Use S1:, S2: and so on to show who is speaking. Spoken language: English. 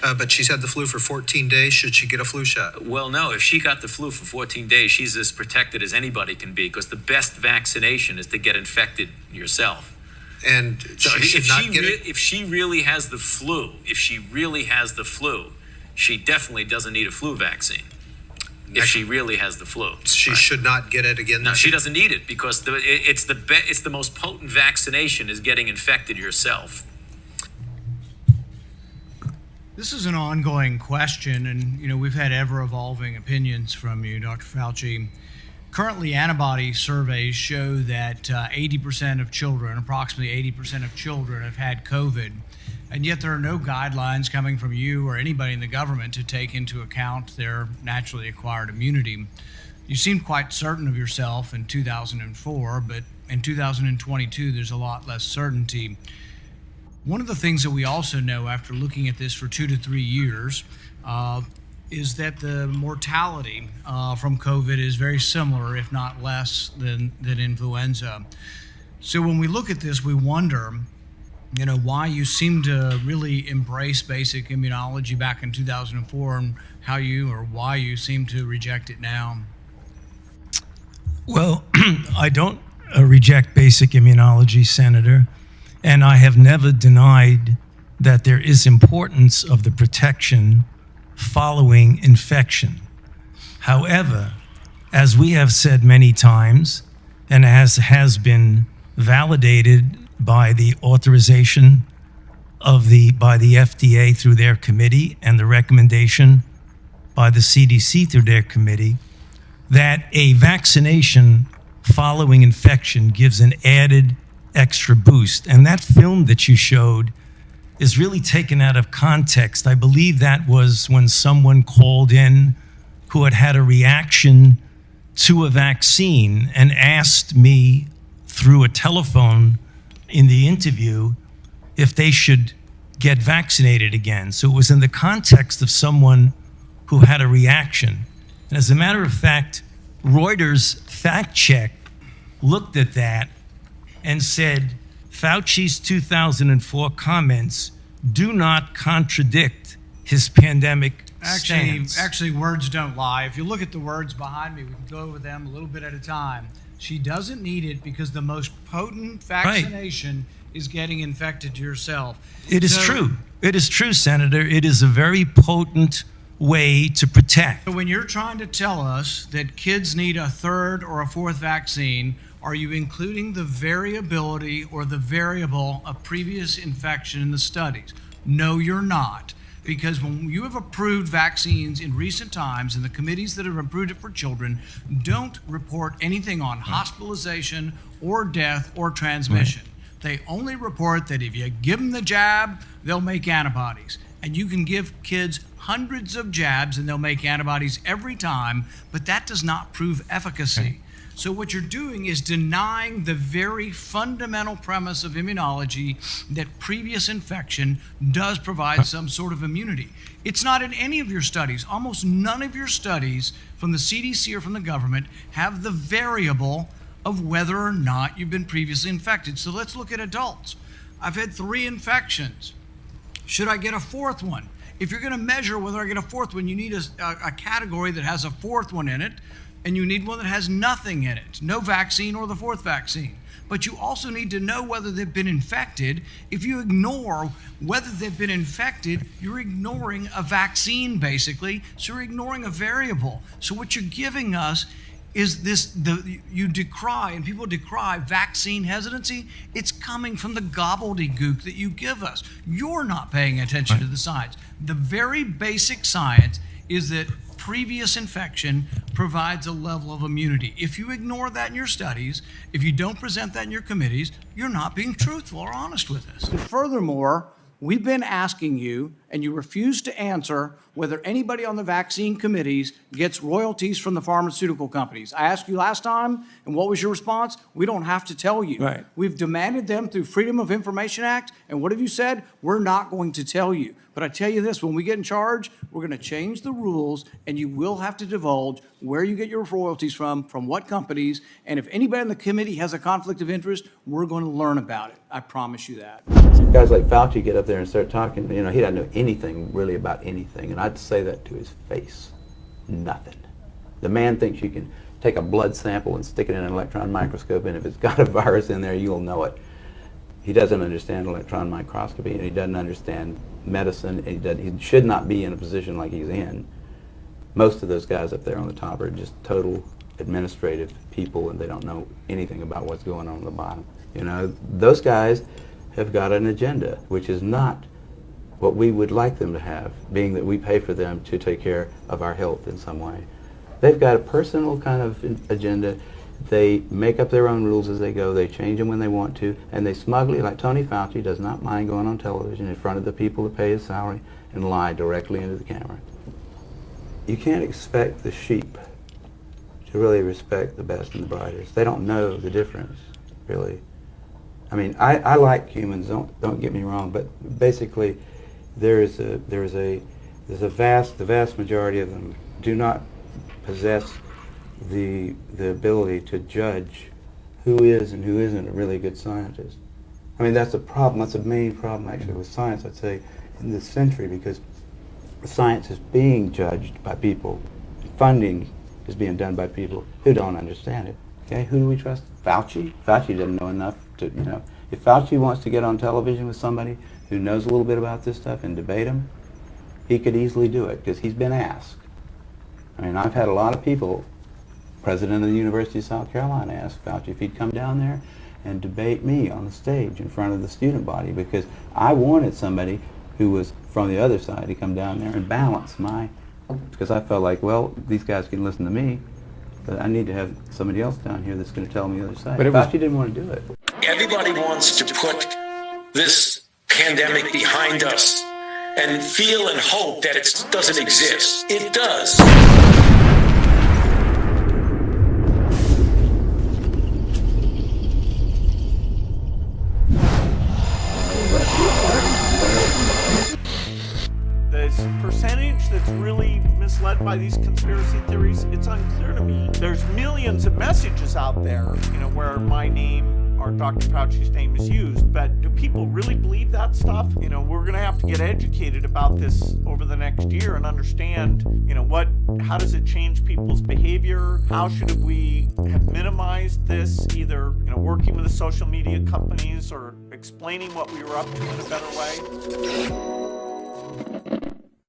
S1: But she's had the flu for 14 days. Should she get a flu shot?
S2: Well, no. If she got the flu for 14 days, she's as protected as anybody can be, because the best vaccination is to get infected yourself.
S1: And
S2: So
S1: she should not get it?
S2: if she really has the flu, she definitely doesn't need a flu vaccine. If she really has the flu,
S1: She should not get it again.
S2: no, she doesn't need it, because it's the most potent vaccination is getting infected yourself.
S3: This is an ongoing question, and we've had ever-evolving opinions from you, Dr. Fauci. Currently, antibody surveys show that 80% of children, approximately 80% of children, have had COVID, and yet there are no guidelines coming from you or anybody in the government to take into account their naturally acquired immunity. You seemed quite certain of yourself in 2004, but in 2022, there's a lot less certainty. One of the things that we also know after looking at this for 2 to 3 years is that the mortality from COVID is very similar, if not less, than influenza. So when we look at this, we wonder, why you seem to really embrace basic immunology back in 2004 and why you seem to reject it now.
S4: Well, I don't reject basic immunology, Senator. And I have never denied that there is importance of the protection following infection. However, as we have said many times, and as has been validated by the authorization by the FDA through their committee and the recommendation by the CDC through their committee, that a vaccination following infection gives an added extra boost. And that film that you showed is really taken out of context. I believe that was when someone called in who had had a reaction to a vaccine and asked me through a telephone in the interview if they should get vaccinated again. So it was in the context of someone who had a reaction. And as a matter of fact, Reuters fact check looked at that and said, Fauci's 2004 comments do not contradict his pandemic stance.
S3: Actually, words don't lie. If you look at the words behind me, we can go over them a little bit at a time. She doesn't need it because the most potent vaccination is getting infected yourself.
S4: It is true. It is true, Senator. It is a very potent way to protect.
S3: So when you're trying to tell us that kids need a third or a fourth vaccine, are you including the variability or the variable of previous infection in the studies? No, you're not. Because when you have approved vaccines in recent times, and the committees that have approved it for children don't report anything on hospitalization or death or transmission. They only report that if you give them the jab, they'll make antibodies. And you can give kids hundreds of jabs and they'll make antibodies every time, but that does not prove efficacy. So what you're doing is denying the very fundamental premise of immunology, that previous infection does provide some sort of immunity. It's not in any of your studies. Almost none of your studies from the CDC or from the government have the variable of whether or not you've been previously infected. So let's look at adults. I've had 3 infections. Should I get a 4th one? If you're going to measure whether I get a 4th one, you need a category that has a 4th one in it, and you need one that has nothing in it, no vaccine or the 4th vaccine. But you also need to know whether they've been infected. If you ignore whether they've been infected, you're ignoring a vaccine, basically. So you're ignoring a variable. So what you're giving us is you decry, and people decry vaccine hesitancy. It's coming from the gobbledygook that you give us. You're not paying attention to the science. The very basic science is that previous infection provides a level of immunity. If you ignore that in your studies, if you don't present that in your committees, you're not being truthful or honest with us. And furthermore, we've been asking you, and you refuse to answer, whether anybody on the vaccine committees gets royalties from the pharmaceutical companies. I asked you last time, and what was your response? We don't have to tell you.
S4: Right.
S3: We've demanded them through Freedom of Information Act, and what have you said? We're not going to tell you. But I tell you this, when we get in charge, we're going to change the rules, and you will have to divulge where you get your royalties from what companies, and if anybody in the committee has a conflict of interest, we're going to learn about it. I promise you that.
S5: Guys like Fauci get up there and start talking, he doesn't know anything really about anything. And I'd say that to his face. Nothing. The man thinks you can take a blood sample and stick it in an electron microscope, and if it's got a virus in there, you'll know it. He doesn't understand electron microscopy, and he doesn't understand medicine, and he should not be in a position like he's in. Most of those guys up there on the top are just total administrative people, and they don't know anything about what's going on the bottom. You know, those guys have got an agenda, which is not what we would like them to have, being that we pay for them to take care of our health in some way. They've got a personal kind of agenda. They make up their own rules as they go. They change them when they want to, and they smugly, like Tony Fauci, does not mind going on television in front of the people that pay his salary and lie directly into the camera. You can't expect the sheep to really respect the best and the brightest. They don't know the difference, really. I mean, I like humans. Don't get me wrong, but basically, the vast majority of them do not possess the ability to judge who is and who isn't a really good scientist. I mean, that's a problem. That's a main problem, actually, with science, I'd say, in this century, because science is being judged by people. Funding is being done by people who don't understand it. Okay, who do we trust? Fauci? Fauci doesn't know enough to, you know. If Fauci wants to get on television with somebody who knows a little bit about this stuff and debate him, he could easily do it, because he's been asked. I mean, I've had a lot of people, president of the University of South Carolina asked Fauci if he'd come down there and debate me on the stage in front of the student body, because I wanted somebody who was from the other side to come down there and balance because I felt like, well, these guys can listen to me, but I need to have somebody else down here that's going to tell me the other side. But Fauci didn't want to do it.
S6: Everybody wants to put this pandemic behind us and feel and hope that it doesn't exist. It does.
S7: This percentage that's really misled by these conspiracy theories, it's unclear to me. There's millions of messages out there, where my name or Dr. Fauci's name is used, but do people really believe that stuff? We're gonna have to get educated about this over the next year and understand, how does it change people's behavior? How should we have minimized this, either, working with the social media companies or explaining what we were up to in a better way?